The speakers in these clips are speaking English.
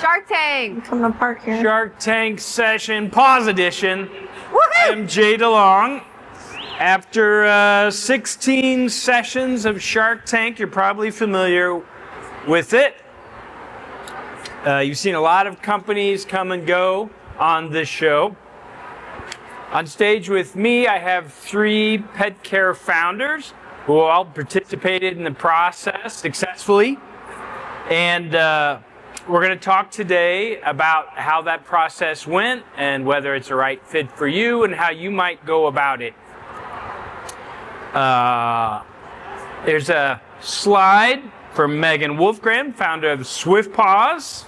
Shark Tank. Coming apart here. Shark Tank session, Paws edition. Woohoo! I'm Jay DeLong. After 16 sessions of Shark Tank, you're probably familiar with it. You've seen a lot of companies come and go on this show. On stage with me, I have 3 pet care founders who all participated in the process successfully. And we're going to talk today about how that process went and whether it's a right fit for you and how you might go about it. There's a slide from Megan Wolfgram, founder of SwiftPaws,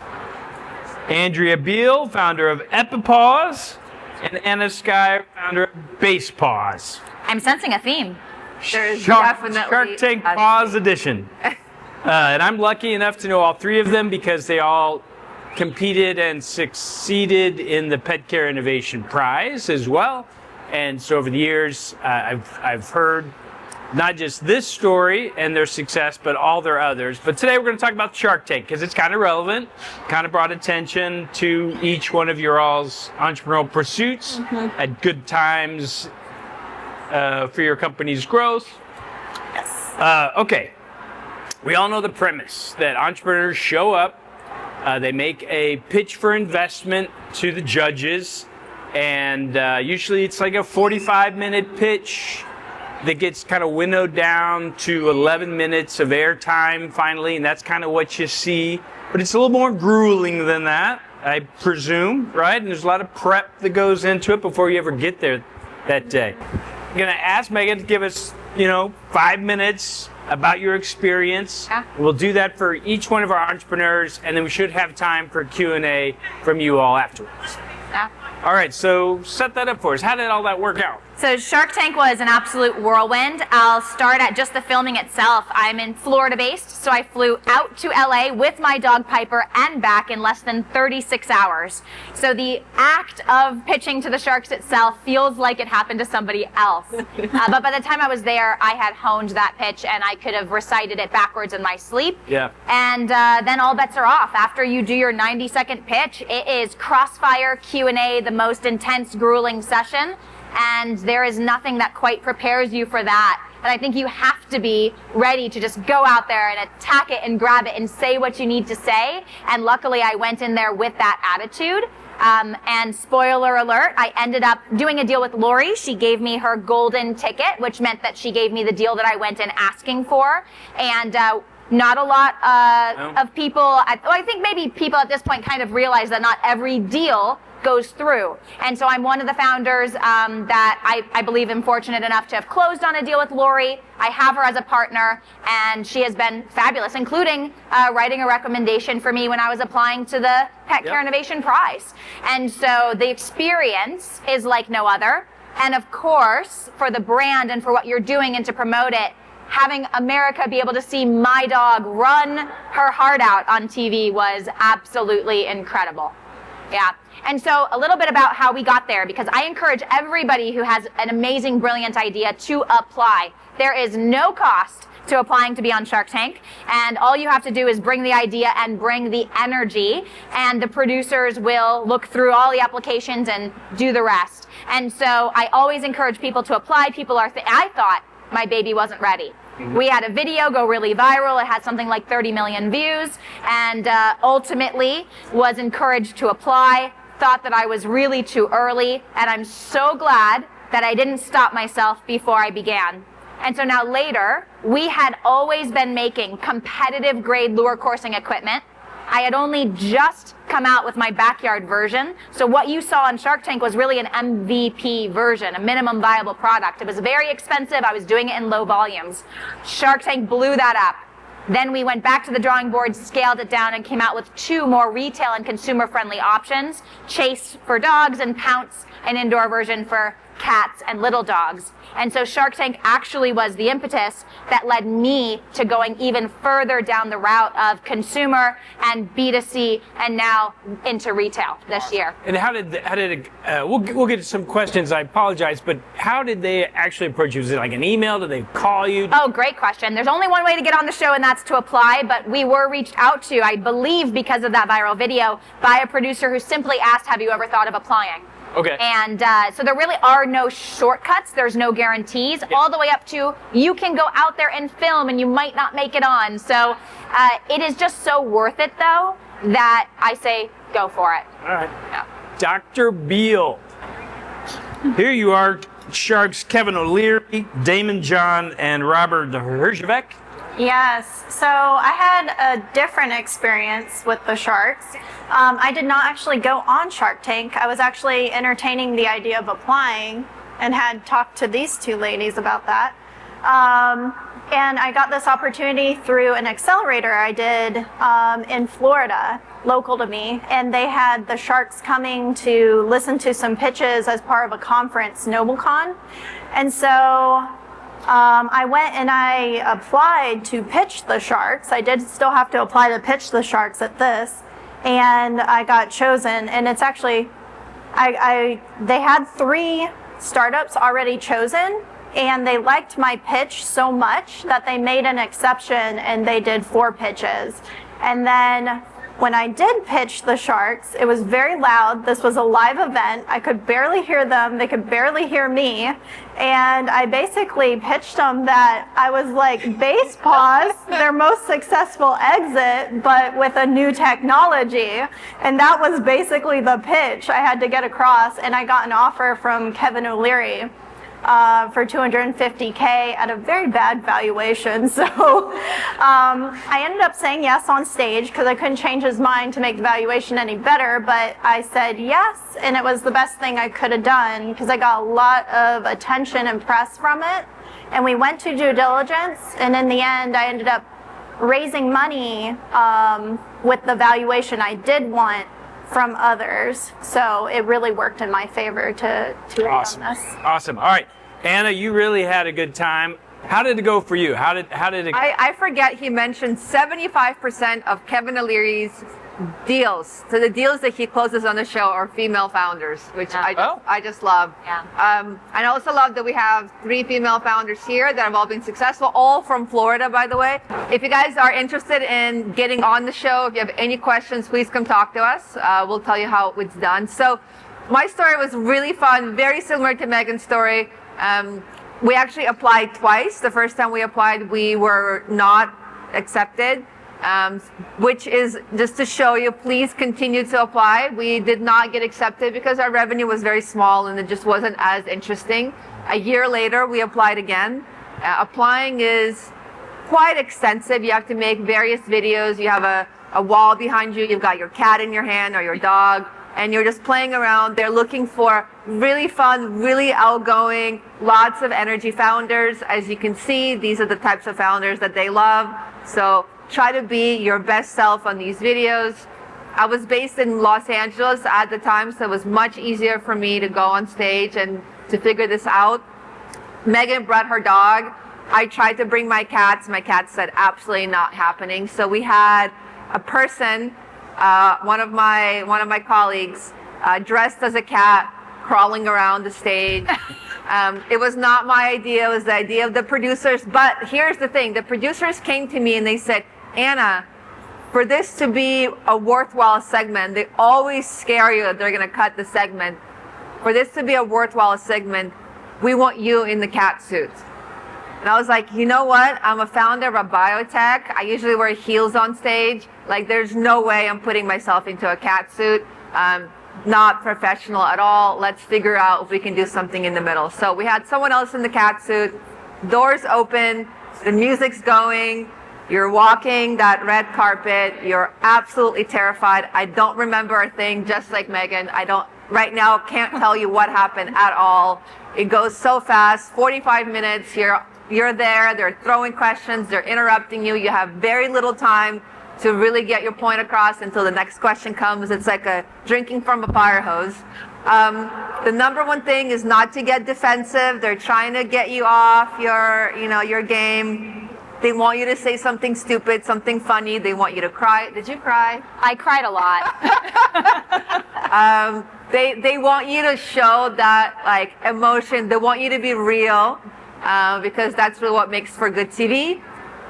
Andrea Beal, founder of EpiPaws, and Anna Skye, founder of Basepaws. I'm sensing a theme. There's Shark definitely Tank Paws edition. And I'm lucky enough to know all 3 of them because they all competed and succeeded in the Pet Care Innovation Prize as well. And so over the years, I've heard not just this story and their success, but all their others. But today we're going to talk about Shark Tank because it's kind of relevant, kind of brought attention to each one of your all's entrepreneurial pursuits at good times for your company's growth. Yes. Okay. We all know the premise that entrepreneurs show up, they make a pitch for investment to the judges, and usually it's like a 45-minute pitch that gets kind of winnowed down to 11 minutes of airtime finally, and that's kind of what you see. But it's a little more grueling than that, I presume, right? And there's a lot of prep that goes into it before you ever get there that day. I'm going to ask Megan to give us, 5 minutes about your experience. Yeah. We'll do that for each one of our entrepreneurs, and then we should have time for Q&A from you all afterwards. Yeah. All right, so set that up for us. How did all that work out? So Shark Tank was an absolute whirlwind. I'll start at just the filming itself. I'm in Florida based, so I flew out to LA with my dog Piper and back in less than 36 hours. So the act of pitching to the sharks itself feels like it happened to somebody else. But by the time I was there, I had honed that pitch and I could have recited it backwards in my sleep. Yeah. And then all bets are off. After you do your 90-second pitch, it is crossfire Q&A, the most intense, grueling session. And there is nothing that quite prepares you for that. And I think you have to be ready to just go out there and attack it and grab it and say what you need to say. And luckily, I went in there with that attitude. And spoiler alert, I ended up doing a deal with Lori. She gave me her golden ticket, which meant that she gave me the deal that I went in asking for. And not a lot of people, I think maybe people at this point kind of realize that not every deal goes through. And so I'm one of the founders that I believe am fortunate enough to have closed on a deal with Lori. I have her as a partner, and she has been fabulous, including writing a recommendation for me when I was applying to the Pet Care Innovation Prize. And so the experience is like no other. And of course, for the brand and for what you're doing and to promote it, having America be able to see my dog run her heart out on TV was absolutely incredible. Yeah. And so a little bit about how we got there, because I encourage everybody who has an amazing, brilliant idea to apply. There is no cost to applying to be on Shark Tank, and all you have to do is bring the idea and bring the energy, and the producers will look through all the applications and do the rest. And so I always encourage people to apply. People are, I thought my baby wasn't ready. We had a video go really viral. It had something like 30 million views, and ultimately was encouraged to apply. Thought that I was really too early, and I'm so glad that I didn't stop myself before I began. And so now later, we had always been making competitive grade lure coursing equipment. I had only just come out with my backyard version. So what you saw on Shark Tank was really an MVP version, a minimum viable product. It was very expensive. I was doing it in low volumes. Shark Tank blew that up. Then we went back to the drawing board, scaled it down, and came out with 2 more retail and consumer-friendly options, Chase for dogs and Pounce, an indoor version for cats, and little dogs. And so Shark Tank actually was the impetus that led me to going even further down the route of consumer and B2C and now into retail this year. And how did it, we'll get to some questions, I apologize, but how did they actually approach you? Was it like an email? Did they call you? Oh, great question. There's only one way to get on the show, and that's to apply, but we were reached out to, I believe because of that viral video, by a producer who simply asked, have you ever thought of applying? Okay. And so there really are no shortcuts. There's no guarantees, all the way up to you can go out there and film and you might not make it on. So it is just so worth it, though, that I say go for it. All right. Yeah. Dr. Beal. Here you are, Sharks Kevin O'Leary, Damon John, and Robert Herjavec. Yes, so I had a different experience with the sharks. I did not actually go on Shark Tank. I was actually entertaining the idea of applying and had talked to these two ladies about that. And I got this opportunity through an accelerator I did in Florida, local to me. And they had the sharks coming to listen to some pitches as part of a conference, NobleCon. And so I went and I applied to pitch the sharks. I did still have to apply to pitch the sharks at this, and I got chosen. And it's actually, they had 3 startups already chosen, and they liked my pitch so much that they made an exception and they did 4 pitches. And then when I did pitch the sharks, it was very loud. This was a live event. I could barely hear them. They could barely hear me. And I basically pitched them that I was like Basepaws, their most successful exit, but with a new technology. And that was basically the pitch I had to get across. And I got an offer from Kevin O'Leary for $250K at a very bad valuation. So I ended up saying yes on stage because I couldn't change his mind to make the valuation any better, but I said yes, and it was the best thing I could have done because I got a lot of attention and press from it. And we went to due diligence, and in the end I ended up raising money with the valuation I did want from others. So it really worked in my favor to Awesome. on this. Awesome. All right. Anna, you really had a good time. How did it go for you? How did it I forget he mentioned 75% of Kevin O'Leary's deals. So the deals that he closes on the show are female founders, which I just love. Yeah. And I also love that we have 3 female founders here that have all been successful, all from Florida, by the way. If you guys are interested in getting on the show, if you have any questions, please come talk to us. We'll tell you how it's done. So my story was really fun, very similar to Megan's story. We actually applied twice. The first time we applied, we were not accepted. Which is just to show you, please continue to apply. We did not get accepted because our revenue was very small and it just wasn't as interesting. A year later, we applied again. Applying is quite extensive. You have to make various videos. You have a wall behind you. You've got your cat in your hand or your dog, and you're just playing around. They're looking for really fun, really outgoing, lots of energy founders. As you can see, these are the types of founders that they love. So try to be your best self on these videos. I was based in Los Angeles at the time, so it was much easier for me to go on stage and to figure this out. Megan brought her dog. I tried to bring my cats. My cats said absolutely not happening. So we had a person, one of my colleagues, dressed as a cat, crawling around the stage. It was not my idea. It was the idea of the producers. But here's the thing. The producers came to me and they said, Anna, for this to be a worthwhile segment, they always scare you that they're going to cut the segment. For this to be a worthwhile segment, we want you in the cat suit. And I was like, you know what? I'm a founder of a biotech. I usually wear heels on stage. Like, there's no way I'm putting myself into a cat suit. Not professional at all. Let's figure out if we can do something in the middle. So we had someone else in the cat suit, doors open, the music's going, you're walking that red carpet, you're absolutely terrified. I don't remember a thing, just like Megan. Right now, can't tell you what happened at all. It goes so fast, 45 minutes, you're there, they're throwing questions, they're interrupting you, you have very little time to really get your point across until the next question comes. It's like a drinking from a fire hose. The number one thing is not to get defensive. They're trying to get you off your game. They want you to say something stupid, something funny. They want you to cry. Did you cry? I cried a lot. They want you to show that like emotion. They want you to be real, because that's really what makes for good TV.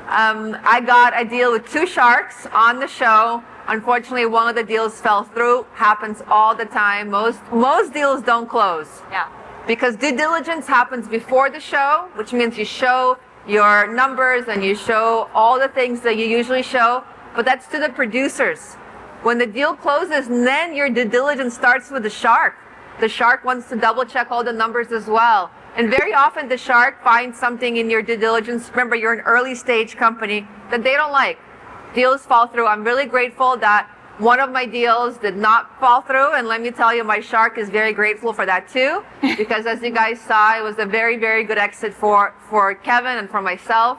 I got a deal with 2 sharks on the show. Unfortunately, one of the deals fell through. Happens all the time. Most deals don't close. Yeah. Because due diligence happens before the show, which means you show your numbers and you show all the things that you usually show, but that's to the producers. When the deal closes, then your due diligence starts with the shark. The shark wants to double check all the numbers as well. And very often the shark finds something in your due diligence. Remember, you're an early stage company that they don't like. Deals fall through. I'm really grateful that one of my deals did not fall through. And let me tell you, my shark is very grateful for that too. Because as you guys saw, it was a very, very good exit for Kevin and for myself.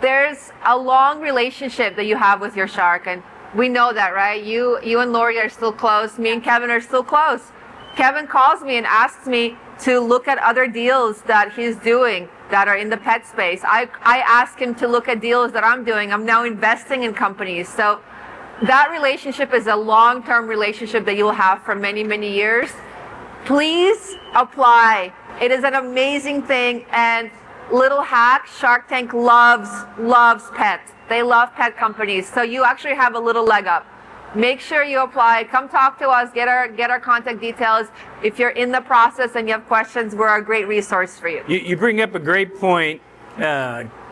There's a long relationship that you have with your shark. And we know that, right? You and Lori are still close. Me and Kevin are still close. Kevin calls me and asks me to look at other deals that he's doing that are in the pet space. I ask him to look at deals that I'm doing. I'm now investing in companies. So that relationship is a long-term relationship that you'll have for many, many years. Please apply. It is an amazing thing. And little hack, Shark Tank loves pets. They love pet companies. So you actually have a little leg up. Make sure you apply. Come talk to us. Get our contact details. If you're in the process and you have questions, we're a great resource for you. You bring up a great point.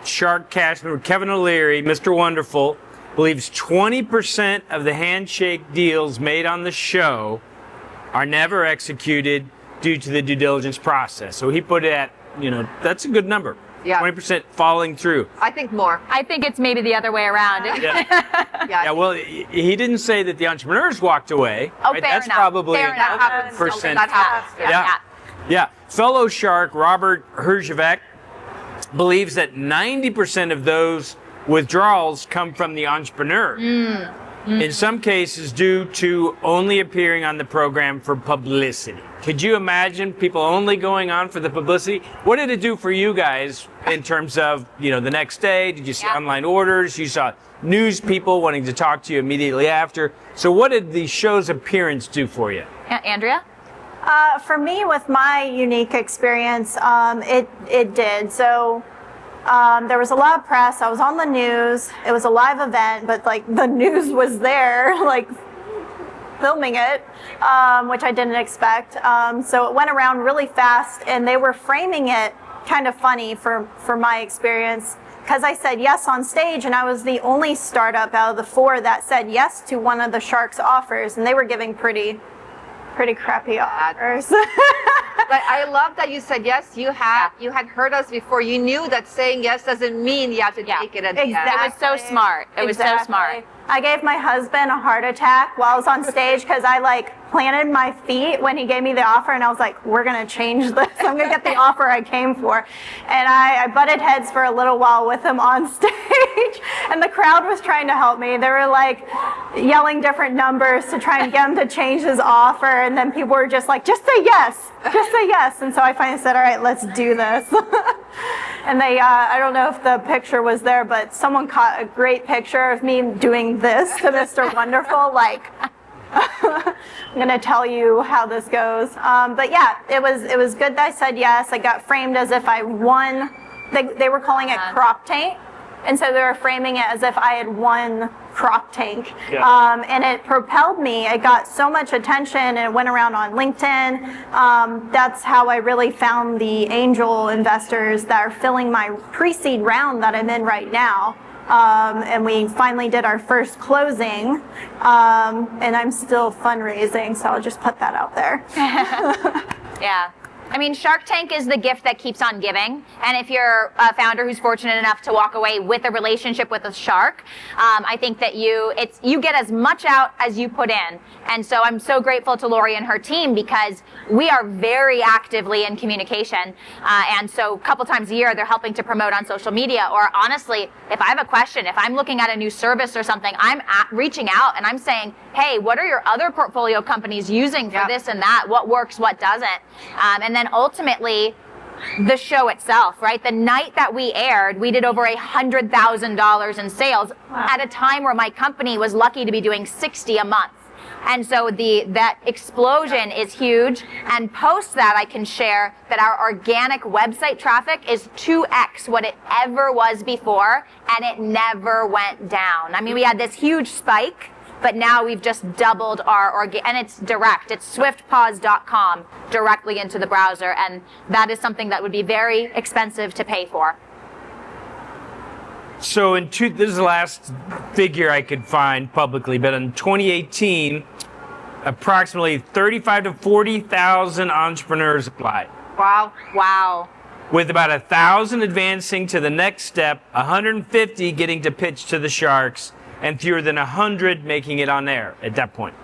Shark Cashman, Kevin O'Leary, Mr. Wonderful, believes 20% of the handshake deals made on the show are never executed due to the due diligence process. So he put it at, that's a good number. Yeah. 20% falling through. I think more. I think it's maybe the other way around. Yeah, well, he didn't say that the entrepreneurs walked away. Oh, right? fair That's enough. probably Fair enough. happens. percent. That happens. Yeah. Fellow shark Robert Herjavec believes that 90% of those withdrawals come from the entrepreneur. In some cases due to only appearing on the program for publicity. Could you imagine people only going on for the publicity? What did it do for you guys in terms of, the next day? Did you see online orders? You saw news people wanting to talk to you immediately after. So what did the show's appearance do for you? Andrea? For me, with my unique experience, it did. So there was a lot of press. I was on the news. It was a live event, but the news was there, filming it, which I didn't expect. So it went around really fast, and they were framing it kind of funny for my experience, because I said yes on stage, and I was the only startup out of the 4 that said yes to one of the Sharks' offers, and they were giving pretty crappy offers. But I love that you said yes. You had heard us before. You knew that saying yes doesn't mean you have to take it at the end. Exactly. It was so smart. It was so smart. I gave my husband a heart attack while I was on stage because I planted my feet when he gave me the offer, and I was like, we're gonna change this. I'm gonna get the offer I came for. And I butted heads for a little while with him on stage, and the crowd was trying to help me. They were yelling different numbers to try and get him to change his offer, and then people were just like, just say yes. And so I finally said, all right, let's do this. And they, I don't know if the picture was there, but someone caught a great picture of me doing this to Mr. Wonderful, I'm gonna tell you how this goes. But yeah, it was good that I said yes. I got framed as if I won. They were calling it Crop Tank, and so they were framing it as if I had won Crop Tank. Yeah. And it propelled me. It got so much attention, and it went around on LinkedIn. That's how I really found the angel investors that are filling my pre-seed round that I'm in right now. And we finally did our first closing, and I'm still fundraising, so I'll just put that out there. Yeah. I mean, Shark Tank is the gift that keeps on giving. And if you're a founder who's fortunate enough to walk away with a relationship with a shark, I think that you get as much out as you put in. And so I'm so grateful to Lori and her team because we are very actively in communication. And so a couple times a year, they're helping to promote on social media. Or honestly, if I have a question, if I'm looking at a new service or something, I'm reaching out and I'm saying, hey, what are your other portfolio companies using for this and that? What works, what doesn't? And then ultimately, the show itself, right? The night that we aired, we did over $100,000 in sales at a time where my company was lucky to be doing 60 a month. And so that explosion is huge. And post that, I can share that our organic website traffic is 2x what it ever was before, and it never went down. I mean, we had this huge spike, but now we've just doubled our and it's direct. It's SwiftPaws.com directly into the browser, and that is something that would be very expensive to pay for. So this is the last figure I could find publicly, but in 2018, approximately 35 to 40,000 entrepreneurs applied. Wow. With about 1,000 advancing to the next step, 150 getting to pitch to the sharks, and fewer than 100 making it on air at that point.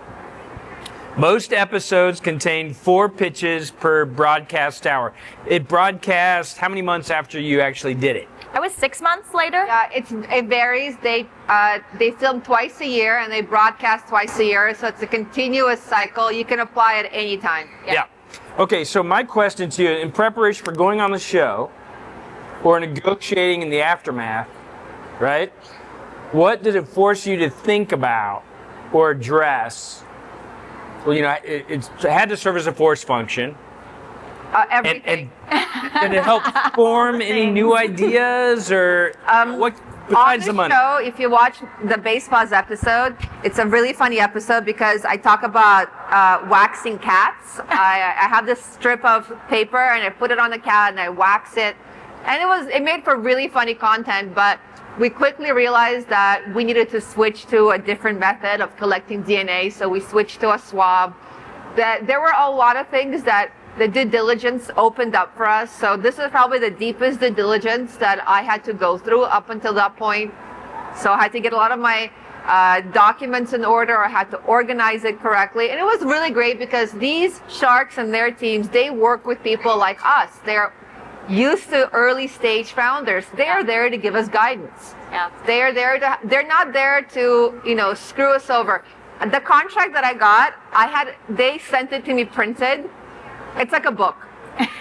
Most episodes contain 4 pitches per broadcast hour. It broadcast how many months after you actually did it? I was 6 months later. Yeah, it varies. They film twice a year and they broadcast twice a year, so it's a continuous cycle. You can apply at any time. Yeah. Okay, so my question to you, in preparation for going on the show or negotiating in the aftermath, right? What did it force you to think about or address? Well, it had to serve as a force function. Everything. And did it help form any new ideas or what besides the money? On the show, if you watch the Basepaws episode, it's a really funny episode because I talk about waxing cats. I have this strip of paper and I put it on the cat and I wax it. And it made for really funny content, but we quickly realized that we needed to switch to a different method of collecting DNA, so we switched to a swab. That there were a lot of things that the due diligence opened up for us. So this is probably the deepest due diligence that I had to go through up until that point. So I had to get a lot of my documents in order. I had to organize it correctly. And it was really great because these sharks and their teams, they work with people like us. They're used to early stage founders. They're there to give us guidance. Yeah. They're not there to, screw us over. The contract that I got, they sent it to me printed. It's like a book.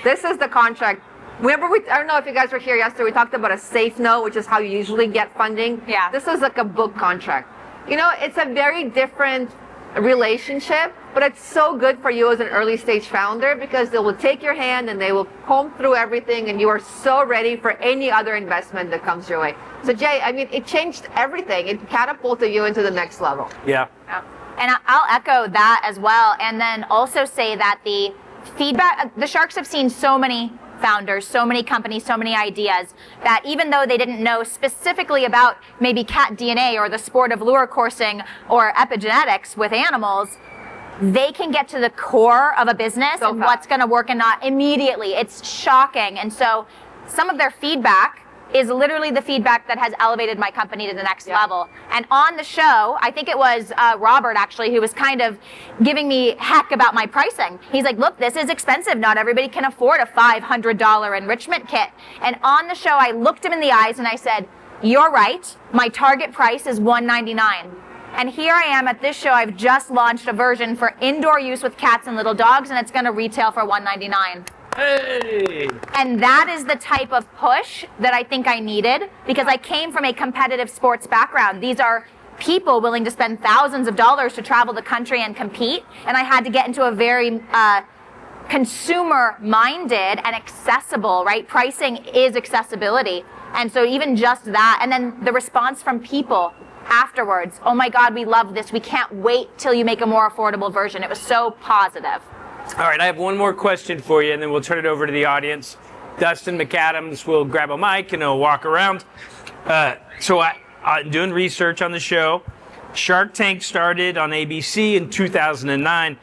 This is the contract. Remember, I don't know if you guys were here yesterday, we talked about a safe note, which is how you usually get funding. Yeah. This is like a book contract. It's a very different relationship, but it's so good for you as an early stage founder because they will take your hand and they will comb through everything and you are so ready for any other investment that comes your way. So Jay, it changed everything. It catapulted you into the next level. Yeah. And I'll echo that as well. And then also say that the feedback, the sharks have seen so many founders, so many companies, so many ideas that even though they didn't know specifically about maybe cat DNA or the sport of lure coursing or epigenetics with animals, they can get to the core of a business and what's going to work and not immediately. It's shocking. And so some of their feedback is literally the feedback that has elevated my company to the next level. And on the show, I think it was Robert actually who was kind of giving me heck about my pricing. He's like, look, this is expensive. Not everybody can afford a $500 enrichment kit. And on the show, I looked him in the eyes and I said, you're right. My target price is $199. And here I am at this show. I've just launched a version for indoor use with cats and little dogs, and it's going to retail for $199. Hey! And that is the type of push that I think I needed because I came from a competitive sports background. These are people willing to spend thousands of dollars to travel the country and compete. And I had to get into a very consumer-minded and accessible, right? Pricing is accessibility. And so even just that, and then the response from people afterwards, oh my God, we love this. We can't wait till you make a more affordable version. It was so positive. All right, I have one more question for you, and then we'll turn it over to the audience. Dustin McAdams will grab a mic, and he'll walk around. So I'm doing research on the show. Shark Tank started on ABC in 2009.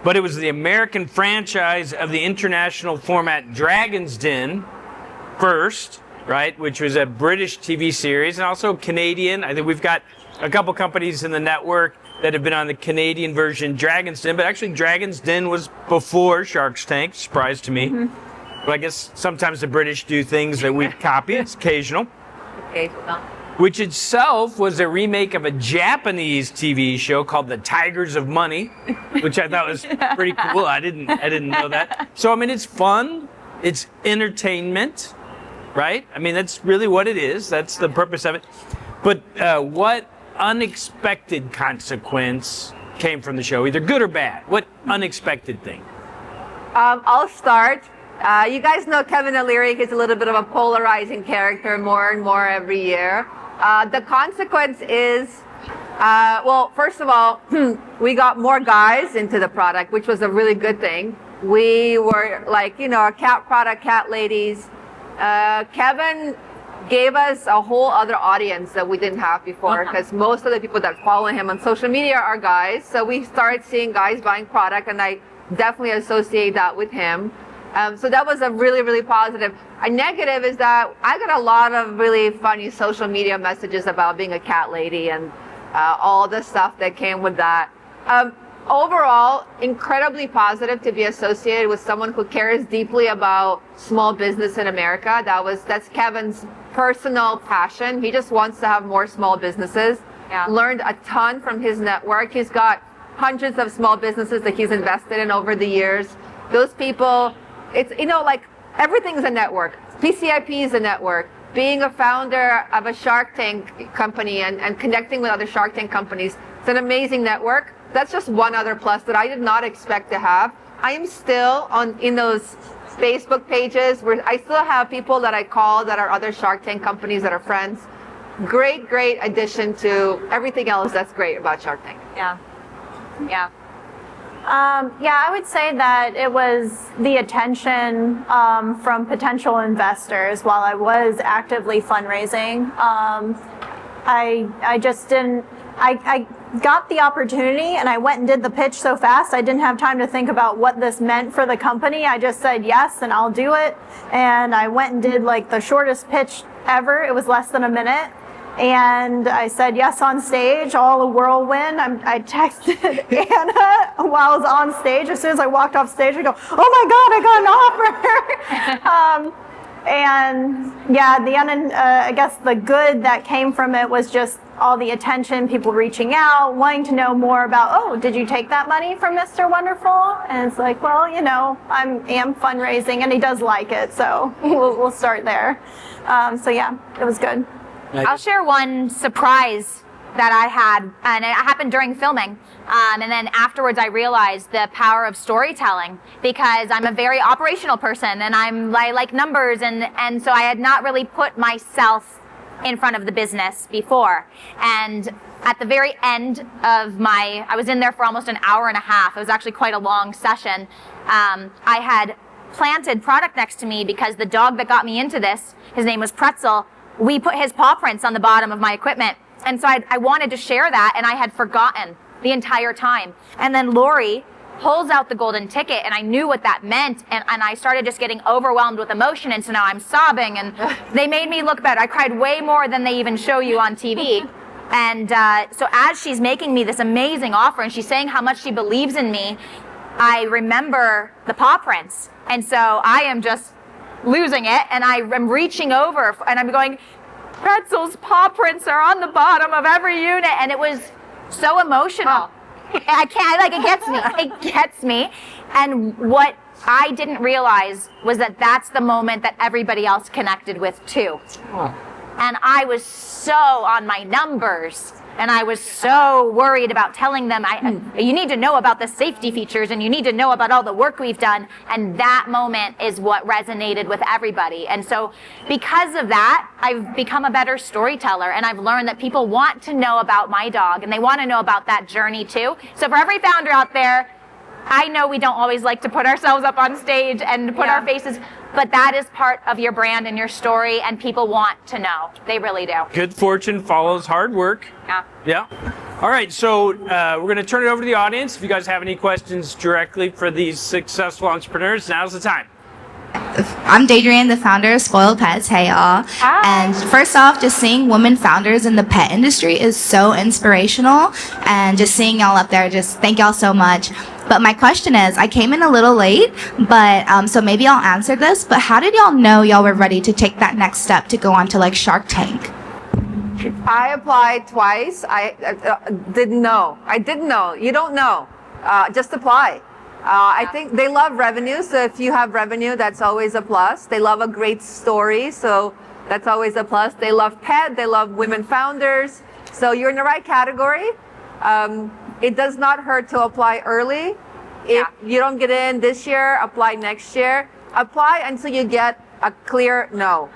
but it was the American franchise of the international format Dragon's Den first, right, which was a British TV series, and also Canadian. I think we've got a couple companies in the network that have been on the Canadian version Dragon's Den, but actually Dragon's Den was before Shark Tank, surprise to me. But I guess sometimes the British do things that we copy, it's occasional. Okay. Which itself was a remake of a Japanese TV show called The Tigers of Money, which I thought was pretty cool. I didn't know that. So I mean, it's fun, it's entertainment, right? I mean, that's really what it is. That's the purpose of it. But what unexpected consequence came from the show, either good or bad? What unexpected thing? I'll start. You guys know Kevin O'Leary. He's a little bit of a polarizing character more and more every year. The consequence is, well, first of all, we got more guys into the product, which was a really good thing. We were like, you know, a cat product, cat ladies. Kevin gave us a whole other audience that we didn't have before, because most of the people that follow him on social media are guys. So we started seeing guys buying product, and I definitely associate that with him. So that was a really, really positive. A negative is that I got a lot of really funny social media messages about being a cat lady and all the stuff that came with that. Overall, incredibly positive to be associated with someone who cares deeply about small business in America. That's Kevin's personal passion. He just wants to have more small businesses. Yeah. Learned a ton from his network. He's got hundreds of small businesses that he's invested in over the years. Those people, it's, you know, like everything's a network. PCIP is a network. Being a founder of a Shark Tank company and connecting with other Shark Tank companies, it's an amazing network. That's just one other plus that I did not expect to have. I am still in those Facebook pages where I still have people that I call that are other Shark Tank companies that are friends. Great, great addition to everything else that's great about Shark Tank. Yeah. Yeah. Yeah, I would say that it was the attention from potential investors while I was actively fundraising. I just didn't, I got the opportunity and I went and did the pitch so fast I didn't have time to think about what this meant for the company. I just said yes and I'll do it. And I went and did like the shortest pitch ever. It was less than a minute. And I said yes on stage, all a whirlwind. I texted Anna while I was on stage. As soon as I walked off stage, I go, oh my God, I got an offer. And yeah, I guess the good that came from it was just all the attention, people reaching out, wanting to know more about, oh, did you take that money from Mr. Wonderful? And it's like, well, you know, I am fundraising and he does like it. So we'll start there. So yeah, it was good. I'll share one surprise that I had, and it happened during filming. And then afterwards, I realized the power of storytelling, because I'm a very operational person, and I like numbers, and so I had not really put myself in front of the business before. And at the very end of I was in there for almost an hour and a half. It was actually quite a long session. I had planted product next to me because the dog that got me into this, his name was Pretzel, we put his paw prints on the bottom of my equipment. And so I wanted to share that, and I had forgotten the entire time. And then Lori pulls out the golden ticket, and I knew what that meant, and I started just getting overwhelmed with emotion, and so now I'm sobbing, and they made me look better. I cried way more than they even show you on TV. And so as she's making me this amazing offer, and she's saying how much she believes in me, I remember the paw prints. And so I am just losing it, and I am reaching over, and I'm going, Pretzel's paw prints are on the bottom of every unit, and it was so emotional. It gets me. And what I didn't realize was that that's the moment that everybody else connected with too. And I was so on my numbers, and I was so worried about telling them, you need to know about the safety features, and you need to know about all the work we've done. And that moment is what resonated with everybody. And so because of that, I've become a better storyteller, and I've learned that people want to know about my dog, and they want to know about that journey too. So for every founder out there, I know we don't always like to put ourselves up on stage and put our faces, but that is part of your brand and your story, and people want to know. They really do. Good fortune follows hard work. Yeah. Yeah. All right, so we're going to turn it over to the audience. If you guys have any questions directly for these successful entrepreneurs, now's the time. I'm Daydream, the founder of Spoiled Pets. Hey, y'all. Hi. And first off, just seeing women founders in the pet industry is so inspirational. And just seeing y'all up there, just thank y'all so much. But my question is, I came in a little late, but so maybe I'll answer this. But how did y'all know y'all were ready to take that next step to go on to like Shark Tank? I applied twice. I didn't know. I didn't know. You don't know. Just apply. I think they love revenue. So if you have revenue, that's always a plus. They love a great story. So that's always a plus. They love pet. They love women founders. So you're in the right category. It does not hurt to apply early. If you don't get in this year, apply next year. Apply until you get a clear no.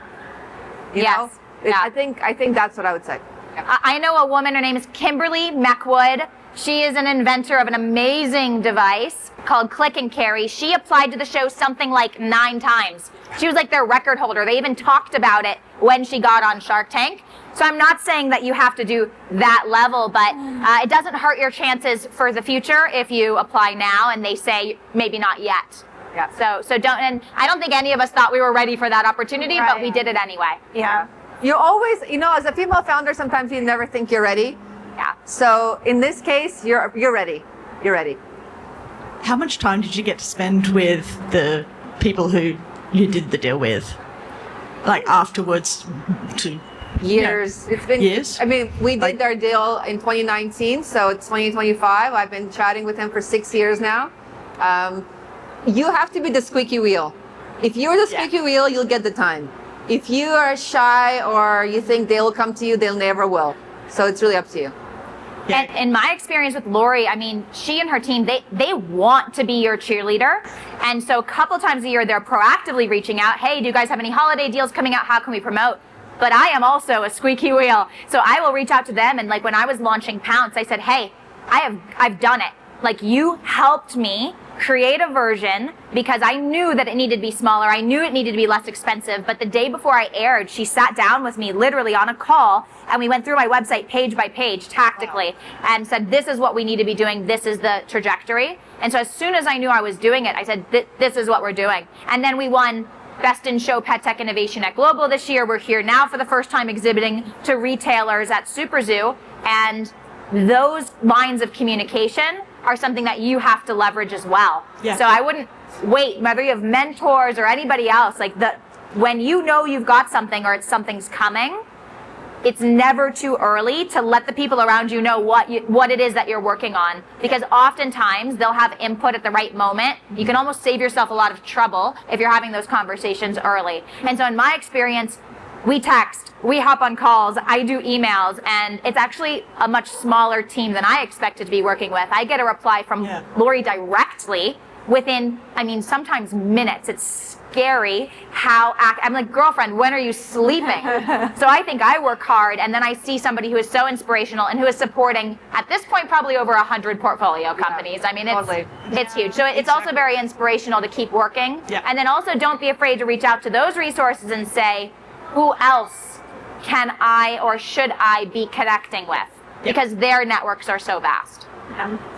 You know? Yeah. I think that's what I would say. I know a woman, her name is Kimberly Meckwood. She is an inventor of an amazing device called Click and Carry. She applied to the show something like 9 times. She was like their record holder. They even talked about it when she got on Shark Tank. So I'm not saying that you have to do that level, but it doesn't hurt your chances for the future if you apply now and they say maybe not yet. Yeah. So don't, and I don't think any of us thought we were ready for that opportunity, but we did it anyway. Yeah. You always, as a female founder, sometimes you never think you're ready. Yeah. So in this case, you're ready. You're ready. How much time did you get to spend with the people who you did the deal with? Like afterwards to Years. It's been years. I mean, we did our deal in 2019, so it's 2025. I've been chatting with him for 6 years now. You have to be the squeaky wheel. If you're the squeaky wheel, you'll get the time. If you are shy or you think they'll come to you, they'll never will. So it's really up to you. And in my experience with Lori, I mean, she and her team, they want to be your cheerleader. And so a couple times a year, they're proactively reaching out. Hey, do you guys have any holiday deals coming out? How can we promote? But I am also a squeaky wheel. So I will reach out to them. And like when I was launching Pounce, I said, hey, I've done it. Like you helped me create a version because I knew that it needed to be smaller. I knew it needed to be less expensive. But the day before I aired, she sat down with me literally on a call and we went through my website page by page tactically and said, this is what we need to be doing. This is the trajectory. And so as soon as I knew I was doing it, I said, this is what we're doing. And then we won Best in Show Pet Tech Innovation at Global this year. We're here now for the first time exhibiting to retailers at Super Zoo. And those lines of communication are something that you have to leverage as well. Yeah. So I wouldn't wait, whether you have mentors or anybody else, like when you know you've got something or something's coming, it's never too early to let the people around you know what it is that you're working on. Because oftentimes they'll have input at the right moment. You can almost save yourself a lot of trouble if you're having those conversations early. And so in my experience, we text, we hop on calls, I do emails, and it's actually a much smaller team than I expected to be working with. I get a reply from Lori directly within, I mean, sometimes minutes. It's scary how I'm like, girlfriend, when are you sleeping? So I think I work hard, and then I see somebody who is so inspirational and who is supporting, at this point, probably over 100 portfolio companies. I mean, it's huge. So it's also very inspirational to keep working. Yeah. And then also don't be afraid to reach out to those resources and say, who else can I or should I be connecting with? Because their networks are so vast.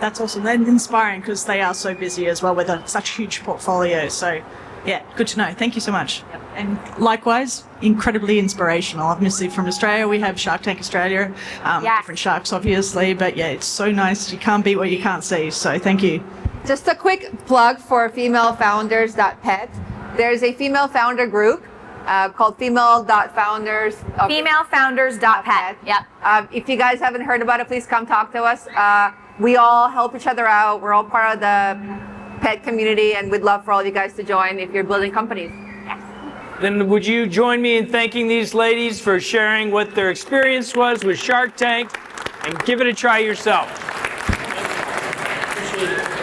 That's awesome. They're inspiring because they are so busy as well with such huge portfolio. So, yeah, good to know. Thank you so much. Yep. And likewise, incredibly inspirational. Obviously, from Australia, we have Shark Tank Australia. Different sharks, obviously. But yeah, it's so nice. You can't beat what you can't see. So thank you. Just a quick plug for femalefounders.pet. There's a female founder group called female.founders. Femalefounders.pet. Yep. If you guys haven't heard about it, please come talk to us. We all help each other out. We're all part of the pet community, and we'd love for all of you guys to join if you're building companies. Then would you join me in thanking these ladies for sharing what their experience was with Shark Tank, and give it a try yourself. Appreciate it.